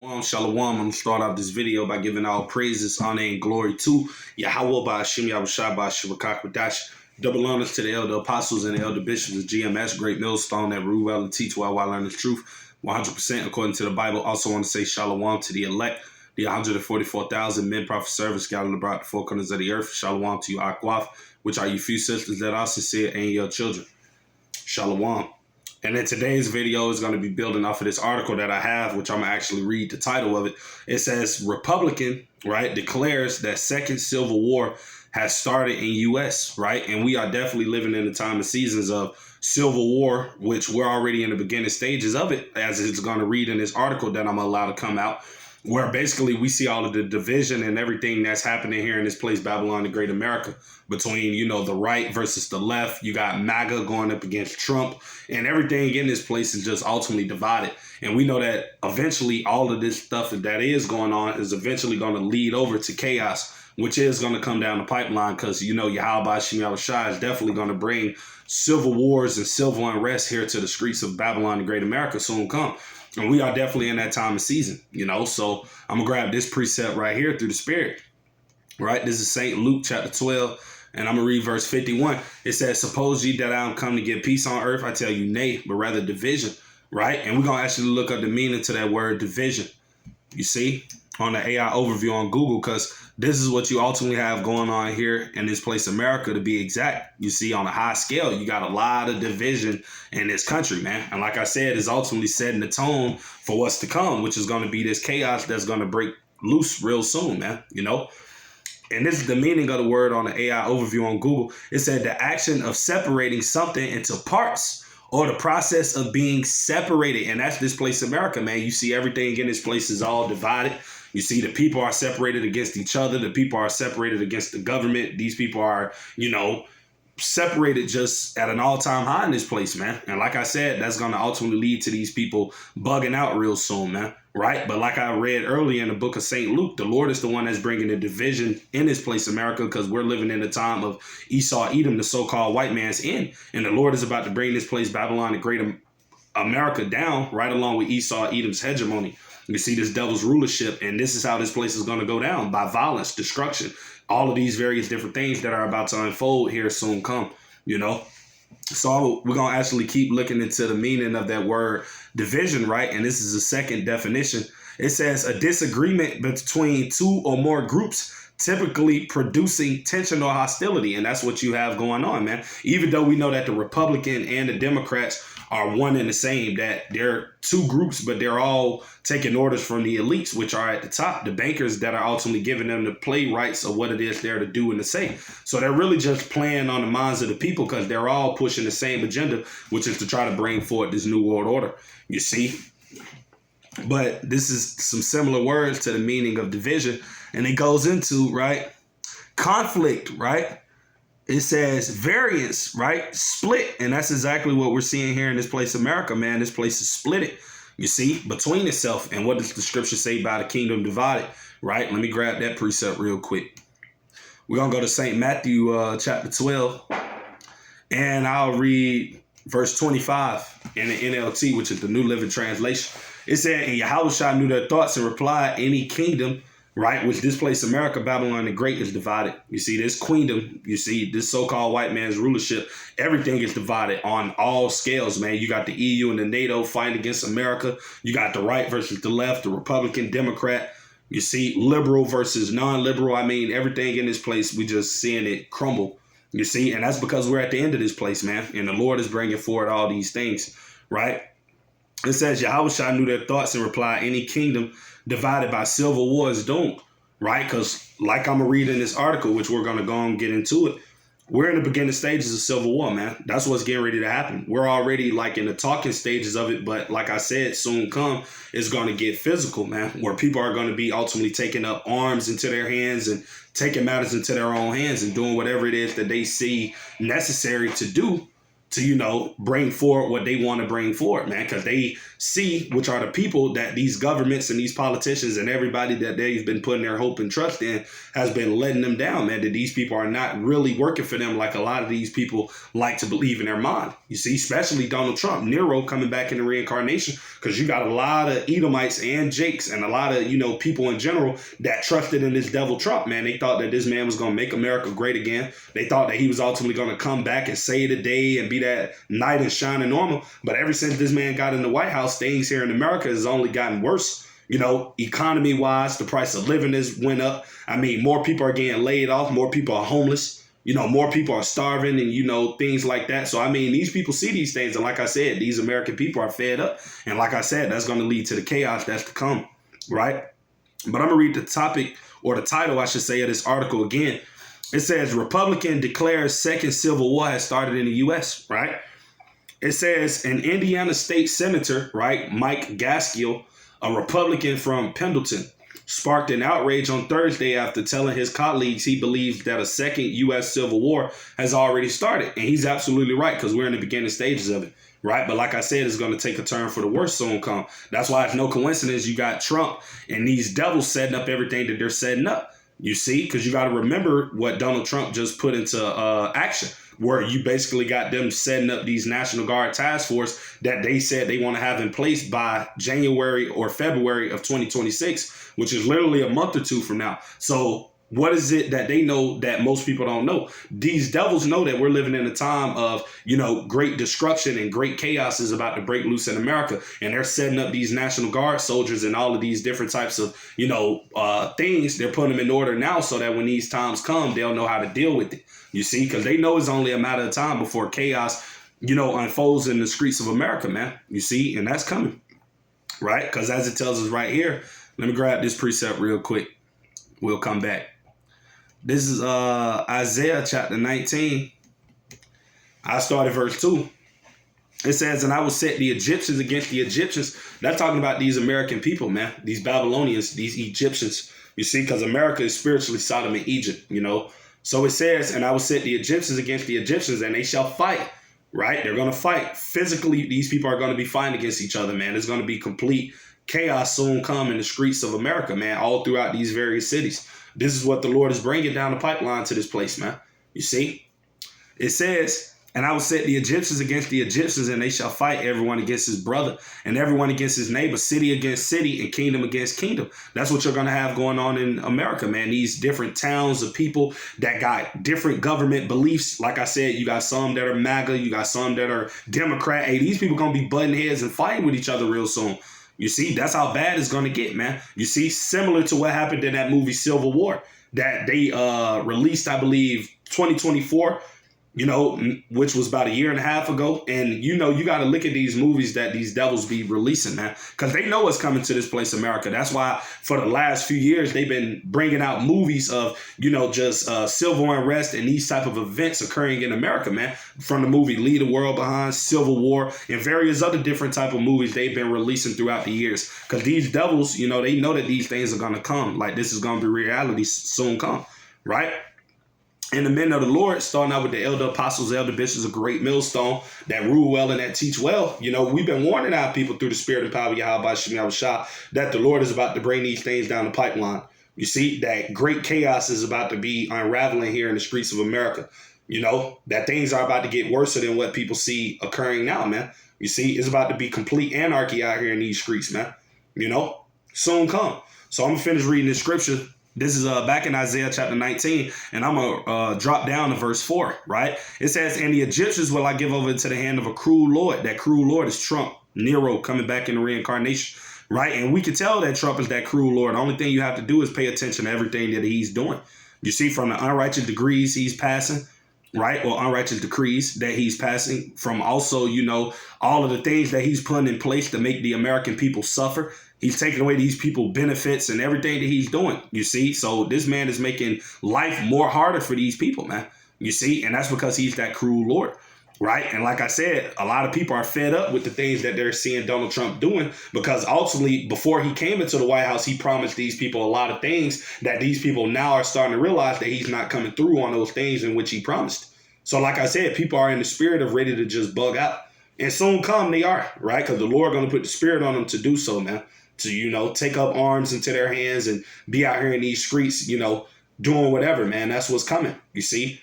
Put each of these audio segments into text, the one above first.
Shalom. I'm going to start off this video by giving all praises, honor, and glory to Yahweh Ba'ashim Yahushua Ba'ashim Wadash. Double honors to the elder apostles and the elder bishops of GMS, great millstone that rule well and teach well while learning the truth 100% according to the Bible. Also want to say shalom to the elect, the 144,000 men, prophet, servants scattered abroad the four corners of the earth. Shalom to you, Akwaf, which are you few sisters that are sincere and your children. Shalom. And in today's video is going to be building off of this article that I have, which I'm going to actually read the title of it. It says, Republican, right, declares that second civil war has started in U.S., right? And we are definitely living in the time and seasons of civil war, which we're already in the beginning stages of it, as it's going to read in this article that I'm allowed to come out, where basically we see all of the division and everything that's happening here in this place, Babylon, the Great America, between, the right versus the left. You got MAGA going up against Trump, and everything in this place is just ultimately divided. And we know that eventually all of this stuff that is going on is eventually going to lead over to chaos, which is going to come down the pipeline because, Yahweh Ba'ashim Yahushua is definitely going to bring civil wars and civil unrest here to the streets of Babylon, the Great America soon come. And we are definitely in that time of season, So I'm going to grab this precept right here through the Spirit, right? This is St. Luke chapter 12, and I'm going to read verse 51. It says, suppose ye that I am come to give peace on earth, I tell you nay, but rather division, right? And we're going to actually look up the meaning to that word division, you see, on the AI overview on Google, because this is what you ultimately have going on here in this place, America, to be exact. You see, on a high scale, you got a lot of division in this country, man. And like I said, it's ultimately setting the tone for what's to come, which is going to be this chaos that's going to break loose real soon, man, And this is the meaning of the word on the AI overview on Google. It said the action of separating something into parts, or the process of being separated. And that's this place, America, man. You see everything in this place is all divided. You see the people are separated against each other. The people are separated against the government. These people are, separated just at an all-time high in this place, man. And like I said, that's going to ultimately lead to these people bugging out real soon, man. Right. But like I read earlier in the book of St. Luke, the Lord is the one that's bringing the division in this place, America, because we're living in the time of Esau, Edom, the so-called white man's end. And the Lord is about to bring this place, Babylon, the Great America, down right along with Esau, Edom's hegemony. You see this devil's rulership, and this is how this place is going to go down, by violence, destruction, all of these various different things that are about to unfold here soon come, So we're going to actually keep looking into the meaning of that word division, right? And this is the second definition. It says a disagreement between two or more groups, typically producing tension or hostility. And that's what you have going on, man. Even though we know that the Republican and the Democrats are one and the same, that they're two groups, but they're all taking orders from the elites, which are at the top, the bankers that are ultimately giving them the play rights of what it is they're to do and to say. So they're really just playing on the minds of the people because they're all pushing the same agenda, which is to try to bring forth this new world order, you see. But this is some similar words to the meaning of division, and it goes into, right, conflict, right? It says variance, right? Split. And that's exactly what we're seeing here in this place, America, man. This place is split, you see, between itself. And what does the scripture say about a kingdom divided, right? Let me grab that precept real quick. We're going to go to St. Matthew chapter 12, and I'll read verse 25 in the NLT, which is the New Living Translation. It said, and Yahushua knew their thoughts and replied, any kingdom, right, which this place, America, Babylon the Great, is divided. You see, this queendom, you see, this so-called white man's rulership, everything is divided on all scales, man. You got the EU and the NATO fighting against America. You got the right versus the left, the Republican, Democrat. You see, liberal versus non-liberal. I mean, everything in this place, we just seeing it crumble, you see. And that's because we're at the end of this place, man. And the Lord is bringing forward all these things, right? It says, Yahushua knew their thoughts and replied, any kingdom divided by civil war is doomed, right? Because like I'm going to read in this article, which we're going to go and get into it, we're in the beginning stages of civil war, man. That's what's getting ready to happen. We're already like in the talking stages of it. But like I said, soon come, it's going to get physical, man, where people are going to be ultimately taking up arms into their hands and taking matters into their own hands and doing whatever it is that they see necessary to do to, bring forward what they want to bring forward, man, because they see, which are the people that these governments and these politicians and everybody that they've been putting their hope and trust in has been letting them down, man, that these people are not really working for them like a lot of these people like to believe in their mind. You see, especially Donald Trump, Nero coming back in the reincarnation, because you got a lot of Edomites and Jakes and a lot of, people in general that trusted in this devil Trump, man. They thought that this man was going to make America great again. They thought that he was ultimately going to come back and save the day and be that knight in shining normal. But ever since this man got in the White House, things here in America has only gotten worse. Economy wise, the price of living has went up. I mean, more people are getting laid off. More people are homeless. More people are starving and, things like that. So, I mean, these people see these things. And like I said, these American people are fed up. And like I said, that's going to lead to the chaos that's to come. Right. But I'm going to read the topic, or the title, I should say, of this article again. It says Republican declares second civil war has started in the U.S. Right. It says an Indiana state senator, right, Mike Gaskill, a Republican from Pendleton, sparked an outrage on Thursday after telling his colleagues he believes that a second U.S. civil war has already started. And he's absolutely right, because we're in the beginning stages of it. Right. But like I said, it's going to take a turn for the worse soon come. That's why it's no coincidence you got Trump and these devils setting up everything that they're setting up. You see, because you got to remember what Donald Trump just put into action, where you basically got them setting up these National Guard task force that they said they want to have in place by January or February of 2026, which is literally a month or two from now. So what is it that they know that most people don't know? These devils know that we're living in a time of, great destruction and great chaos is about to break loose in America. And they're setting up these National Guard soldiers and all of these different types of, things. They're putting them in order now so that when these times come, they'll know how to deal with it. You see, because they know it's only a matter of time before chaos, unfolds in the streets of America, man. You see, and that's coming. Right. Because as it tells us right here, let me grab this precept real quick. We'll come back. This is Isaiah chapter 19. I started verse 2. It says, and I will set the Egyptians against the Egyptians. That's talking about these American people, man. These Babylonians, these Egyptians. You see, because America is spiritually Sodom and Egypt, So it says, and I will set the Egyptians against the Egyptians, and they shall fight. Right? They're going to fight. Physically, these people are going to be fighting against each other, man. There's going to be complete chaos soon come in the streets of America, man, all throughout these various cities. This is what the Lord is bringing down the pipeline to this place, man. You see, it says, and I will set the Egyptians against the Egyptians, and they shall fight, everyone against his brother and everyone against his neighbor, city against city and kingdom against kingdom. That's what you're going to have going on in America, man. These different towns of people that got different government beliefs. Like I said, you got some that are MAGA. You got some that are Democrat. Hey, these people going to be butting heads and fighting with each other real soon. You see, that's how bad it's going to get, man. You see, similar to what happened in that movie Civil War that they released, I believe, 2024, which was about a year and a half ago. And, you got to look at these movies that these devils be releasing, man, because they know what's coming to this place, America. That's why for the last few years, they've been bringing out movies of, just civil unrest and these type of events occurring in America, man, from the movie Leave the World Behind, Civil War, and various other different type of movies they've been releasing throughout the years. Because these devils, they know that these things are going to come. Like this is going to be reality soon come. Right. And the men of the Lord, starting out with the elder apostles, elder bishops, a great millstone that rule well and that teach well. We've been warning our people through the spirit and power of Yahweh Shah that the Lord is about to bring these things down the pipeline. You see, that great chaos is about to be unraveling here in the streets of America. That things are about to get worse than what people see occurring now, man. You see, it's about to be complete anarchy out here in these streets, man. Soon come. So I'm going to finish reading this scripture. This is back in Isaiah chapter 19, and I'm going to drop down to verse 4, right? It says, and the Egyptians will I give over into the hand of a cruel Lord. That cruel Lord is Trump, Nero, coming back in the reincarnation, right? And we can tell that Trump is that cruel Lord. The only thing you have to do is pay attention to everything that he's doing. You see, from the unrighteous degrees he's passing, right? Or unrighteous decrees that he's passing, from also, all of the things that he's putting in place to make the American people suffer. He's taking away these people benefits and everything that he's doing, you see. So this man is making life more harder for these people, man, you see. And that's because he's that cruel Lord, right? And like I said, a lot of people are fed up with the things that they're seeing Donald Trump doing, because ultimately, before he came into the White House, he promised these people a lot of things that these people now are starting to realize that he's not coming through on those things in which he promised. So like I said, people are in the spirit of ready to just bug out. And soon come they are, right? Because the Lord going to put the spirit on them to do so, man. To, take up arms into their hands and be out here in these streets, doing whatever, man. That's what's coming, you see?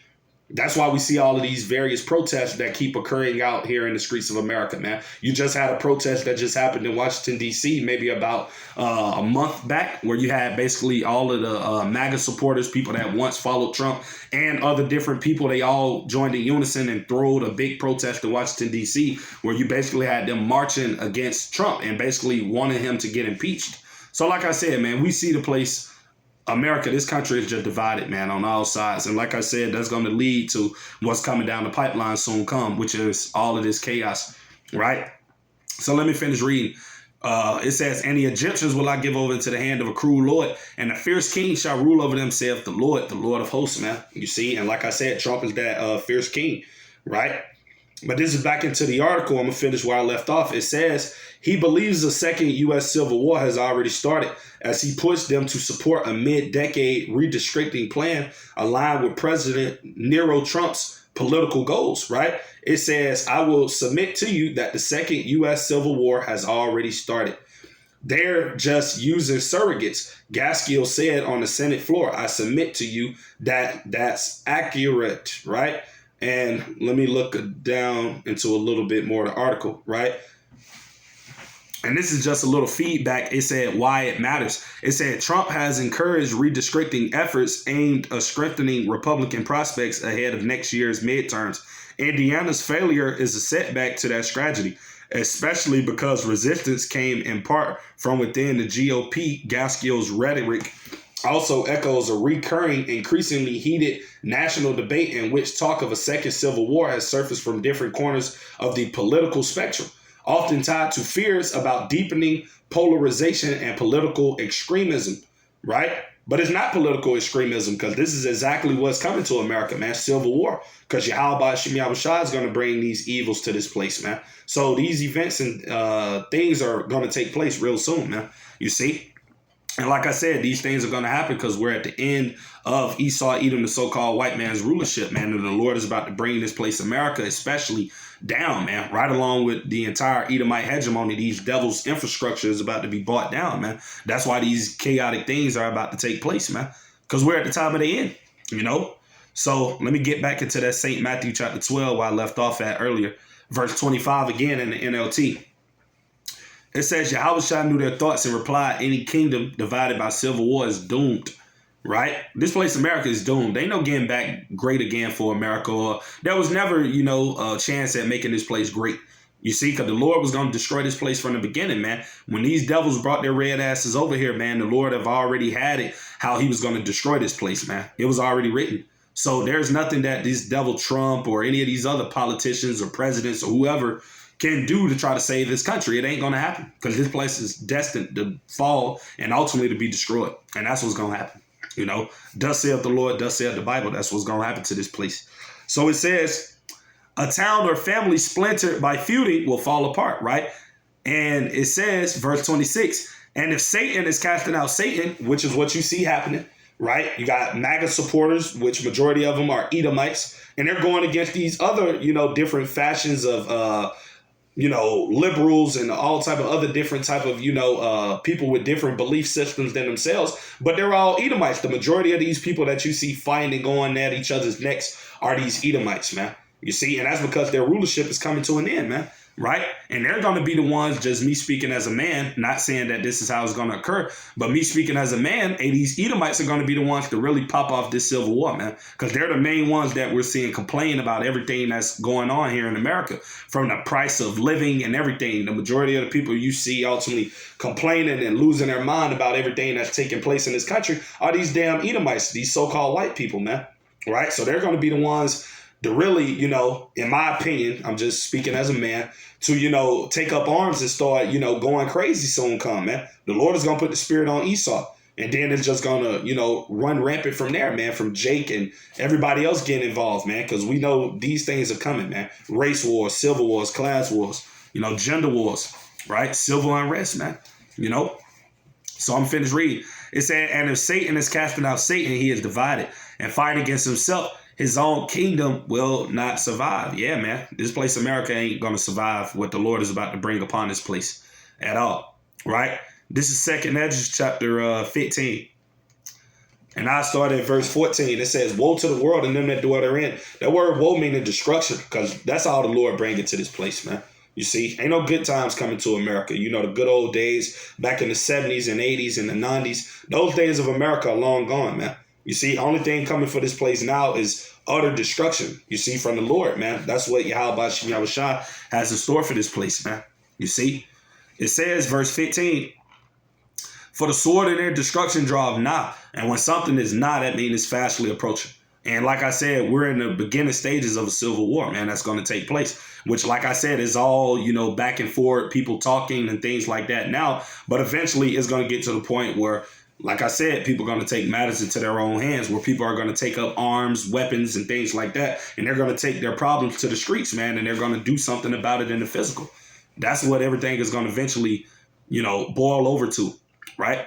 That's why we see all of these various protests that keep occurring out here in the streets of America, man. You just had a protest that just happened in Washington, D.C., maybe about a month back, where you had basically all of the MAGA supporters, people that once followed Trump, and other different people. They all joined in unison and throwed a big protest in Washington, D.C., where you basically had them marching against Trump and basically wanting him to get impeached. So like I said, man, we see the place. America, this country is just divided, man, on all sides. And like I said, that's going to lead to what's coming down the pipeline soon come, which is all of this chaos, right? So let me finish reading. It says, and the Egyptians will I give over into the hand of a cruel Lord, and a fierce king shall rule over them, saith the Lord of hosts, man. You see, and like I said, Trump is that fierce king, right? But this is back into the article. I'm going to finish where I left off. It says, he believes a second U.S. Civil War has already started as he pushed them to support a mid-decade redistricting plan aligned with President Nero Trump's political goals, right? It says, I will submit to you that the second U.S. Civil War has already started. They're just using surrogates. Gaskill said on the Senate floor, I submit to you that that's accurate, right? And let me look down into a little bit more of the article, right? And this is just a little feedback. It said why it matters. It said Trump has encouraged redistricting efforts aimed at strengthening Republican prospects ahead of next year's midterms. Indiana's failure is a setback to that strategy, especially because resistance came in part from within the GOP. Gaskill's rhetoric also echoes a recurring, increasingly heated national debate in which talk of a second civil war has surfaced from different corners of the political spectrum, often tied to fears about deepening polarization and political extremism, right? But it's not political extremism, because this is exactly what's coming to America, man, civil war. Because Yahweh Shah is going to bring these evils to this place, man. So these events and things are going to take place real soon, man. You see? And like I said, these things are going to happen because we're at the end of Esau, Edom, the so-called white man's rulership, man. And the Lord is about to bring this place, America, especially down, man. Right along with the entire Edomite hegemony, these devils' infrastructure is about to be brought down, man. That's why these chaotic things are about to take place, man. Because we're at the time of the end, So let me get back into that St. Matthew chapter 12 where I left off at earlier. Verse 25 again in the NLT. It says, Yahweh knew their thoughts and replied, any kingdom divided by civil war is doomed, right? This place, America, is doomed. There ain't no getting back great again for America. Or there was never, a chance at making this place great. You see, because the Lord was going to destroy this place from the beginning, man. When these devils brought their red asses over here, man, the Lord have already had it, how he was going to destroy this place, man. It was already written. So there's nothing that this devil Trump or any of these other politicians or presidents or whoever can do to try to save this country. It ain't going to happen because this place is destined to fall and ultimately to be destroyed. And that's what's going to happen. Thus saith the Lord, thus saith the Bible. That's what's going to happen to this place. So it says a town or family splintered by feuding will fall apart, right? And it says, verse 26, and if Satan is casting out Satan, which is what you see happening, right? You got MAGA supporters, which majority of them are Edomites, and they're going against these other, different fashions of, liberals and all type of other different type of, people with different belief systems than themselves, but they're all Edomites. The majority of these people that you see fighting and going at each other's necks are these Edomites, man. You see, and that's because their rulership is coming to an end, man. Right? And they're going to be the ones, just me speaking as a man, not saying that this is how it's going to occur, but me speaking as a man, and these Edomites are going to be the ones to really pop off this civil war, man, because they're the main ones that we're seeing complain about everything that's going on here in America, from the price of living and everything. The majority of the people you see ultimately complaining and losing their mind about everything that's taking place in this country are these damn Edomites, these so-called white people, man. Right? So they're going to be the ones to really, in my opinion, I'm just speaking as a man, to, take up arms and start, going crazy soon come, man. The Lord is going to put the spirit on Esau. And then it's just going to, run rampant from there, man, from Jake and everybody else getting involved, man, because we know these things are coming, man. Race wars, civil wars, class wars, gender wars, right? Civil unrest, man, So I'm finished reading. It said, and if Satan is casting out Satan, he is divided and fighting against himself. his own kingdom will not survive. Yeah, man. This place, America, ain't going to survive what the Lord is about to bring upon this place at all. Right? This is 2nd Ezra chapter 15. And I started at verse 14. It says, woe to the world and them that dwell therein. That word woe meaning destruction, because that's all the Lord bring into this place, man. You see, ain't no good times coming to America. You know, the good old days back in the 70s and 80s and the 90s. Those days of America are long gone, man. You see, only thing coming for this place now is utter destruction. You see, from the Lord, man. That's what Yahweh Shah has in store for this place, man. You see, it says, verse 15, for the sword of their destruction draweth nigh. And when something is nigh, that means it's fastly approaching. And like I said, we're in the beginning stages of a civil war, man, that's going to take place, which, like I said, is all, you know, back and forth, people talking and things like that now. But eventually it's going to get to the point where, like I said, people are going to take matters into their own hands, where people are going to take up arms, weapons, and things like that. And they're going to take their problems to the streets, man, and they're going to do something about it in the physical. That's what everything is going to eventually, you know, boil over to, right?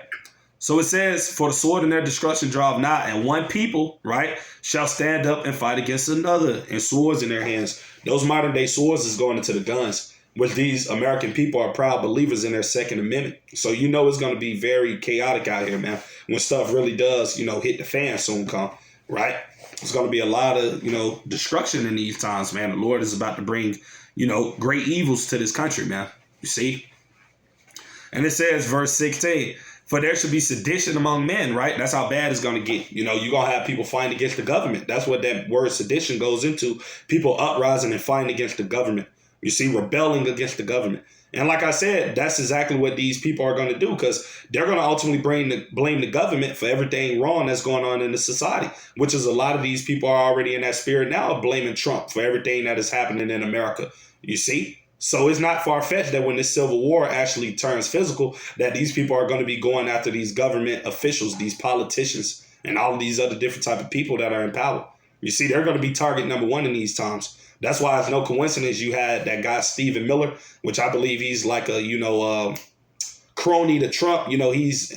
So it says, for the sword in their destruction draweth nigh, and one people, right, shall stand up and fight against another, and swords in their hands. Those modern day swords is going into the guns, which these American people are proud believers in their Second Amendment. So you know it's going to be very chaotic out here, man, when stuff really does, you know, hit the fan soon come, right? It's going to be a lot of, you know, destruction in these times, man. The Lord is about to bring, you know, great evils to this country, man. You see? And it says, verse 16, for there should be sedition among men, right? That's how bad it's going to get. You know, you're going to have people fighting against the government. That's what that word sedition goes into. People uprising and fighting against the government. You see, rebelling against the government. And like I said, that's exactly what these people are going to do, because they're going to ultimately blame the government for everything wrong that's going on in the society, which is a lot of these people are already in that spirit now of blaming Trump for everything that is happening in America. You see? So it's not far-fetched that when this civil war actually turns physical, that these people are going to be going after these government officials, these politicians, and all of these other different type of people that are in power. You see, they're going to be target number one in these times. That's why it's no coincidence you had that guy, Stephen Miller, which I believe he's like a, you know, crony to Trump. You know, he's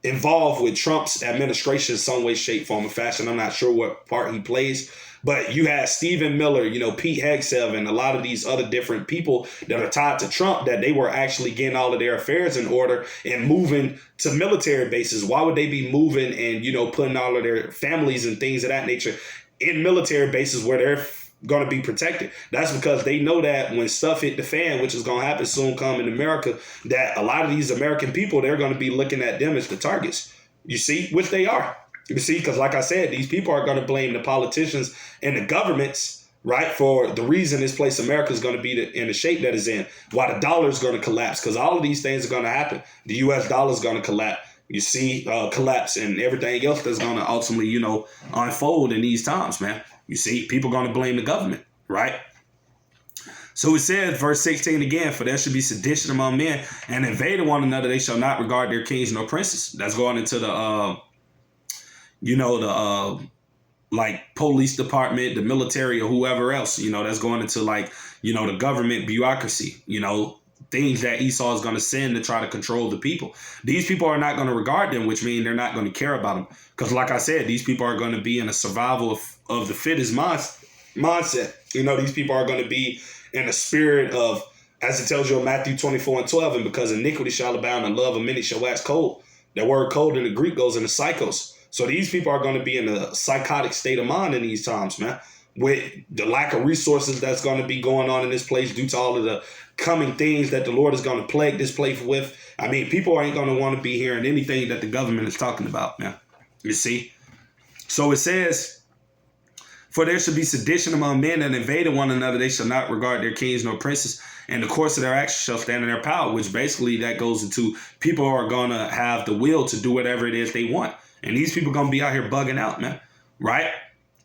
involved with Trump's administration in some way, shape, form, or fashion. I'm not sure what part he plays. But you had Stephen Miller, you know, Pete Hegseth, and a lot of these other different people that are tied to Trump, that they were actually getting all of their affairs in order and moving to military bases. Why would they be moving and, you know, putting all of their families and things of that nature in military bases where they're going to be protected? That's because they know that when stuff hit the fan, which is going to happen soon come in America, that a lot of these American people, they're going to be looking at them as the targets. You see, which they are. You see, because like I said, these people are going to blame the politicians and the governments, right, for the reason this place America is going to be in the shape that it's in, why the dollar is going to collapse, because all of these things are going to happen. The U.S. dollar is going to collapse. You see, collapse, and everything else that's going to ultimately, you know, unfold in these times, man. You see, people are going to blame the government, right? So it says, verse 16 again, for there should be sedition among men, and invading one another, they shall not regard their kings nor princes. That's going into the you know, the like police department, the military, or whoever else, you know, that's going into like, you know, the government bureaucracy, you know, things that Esau is going to send to try to control the people. These people are not going to regard them, which means they're not going to care about them. Because like I said, these people are going to be in a survival of the fittest mindset. You know, these people are going to be in a spirit of, as it tells you in Matthew 24:12, and because iniquity shall abound and love of many shall wax cold. That word cold in the Greek goes into psychos. So these people are going to be in a psychotic state of mind in these times, man, with the lack of resources that's going to be going on in this place due to all of the coming things that the Lord is going to plague this place with. I mean, people ain't going to want to be hearing anything that the government is talking about, man. You see? So it says, for there should be sedition among men that invading one another, they shall not regard their kings nor princes, and the course of their actions shall stand in their power, which basically that goes into people are going to have the will to do whatever it is they want. And these people going to be out here bugging out, man. Right?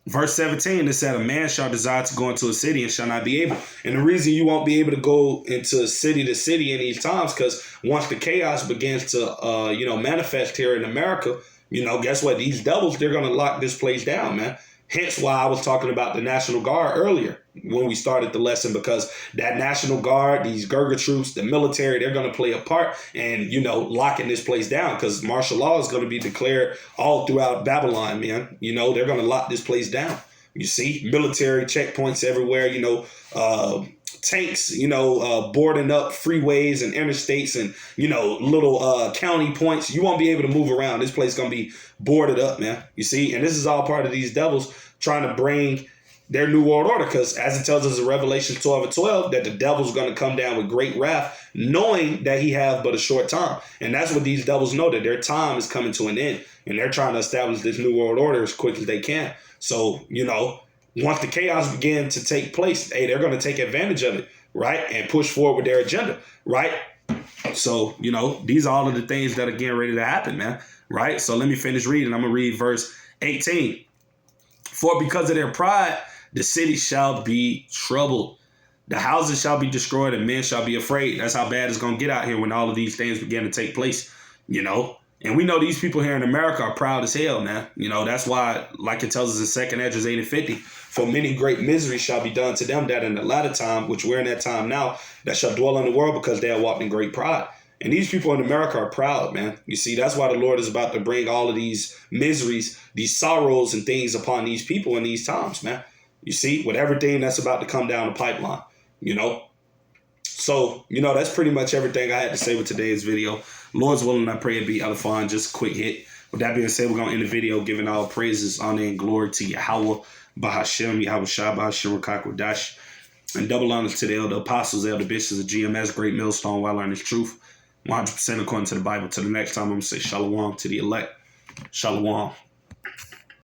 Verse 17, it said, a man shall desire to go into a city and shall not be able. And the reason you won't be able to go into city to city in these times, because once the chaos begins to, you know, manifest here in America, you know, guess what? These devils, they're going to lock this place down, man. Hence why I was talking about the National Guard earlier when we started the lesson, because that National Guard, these Gurga troops, the military, they're going to play a part in, locking this place down, because martial law is going to be declared all throughout Babylon, man. They're going to lock this place down. You see, military checkpoints everywhere, tanks, boarding up freeways and interstates and, little county points. You won't be able to move around. This place is going to be boarded up, man. You see, and this is all part of these devils trying to bring their new world order, because as it tells us in Revelation 12:12, that the devil's going to come down with great wrath, knowing that he have but a short time. And that's what these devils know, that their time is coming to an end, and they're trying to establish this new world order as quick as they can. So, once the chaos begin to take place, hey, they're going to take advantage of it, right? And push forward with their agenda, right? So, these are all of the things that are getting ready to happen, man, right? So let me finish reading. I'm going to read verse 18. For because of their pride, the city shall be troubled. The houses shall be destroyed and men shall be afraid. That's how bad it's going to get out here when all of these things begin to take place, And we know these people here in America are proud as hell, man. That's why, like it tells us in 2nd Esdras 8:50, for many great miseries shall be done to them that in the latter time, which we're in that time now, that shall dwell in the world, because they have walked in great pride. And these people in America are proud, man. You see, that's why the Lord is about to bring all of these miseries, these sorrows and things upon these people in these times, man. You see, with everything that's about to come down the pipeline, So, that's pretty much everything I had to say with today's video. Lord's willing, I pray it be edifying. Just a quick hit. With that being said, we're going to end the video giving all praises, honor, and glory to Yahweh, Bahashem, Yahweh Shah, Bahashem, Rakakwadash, and double honors to the elder apostles, elder bishops of GMS, Great Millstone, while learning this truth, 100% according to the Bible. Till the next time, I'm going to say shalom to the elect. Shalom.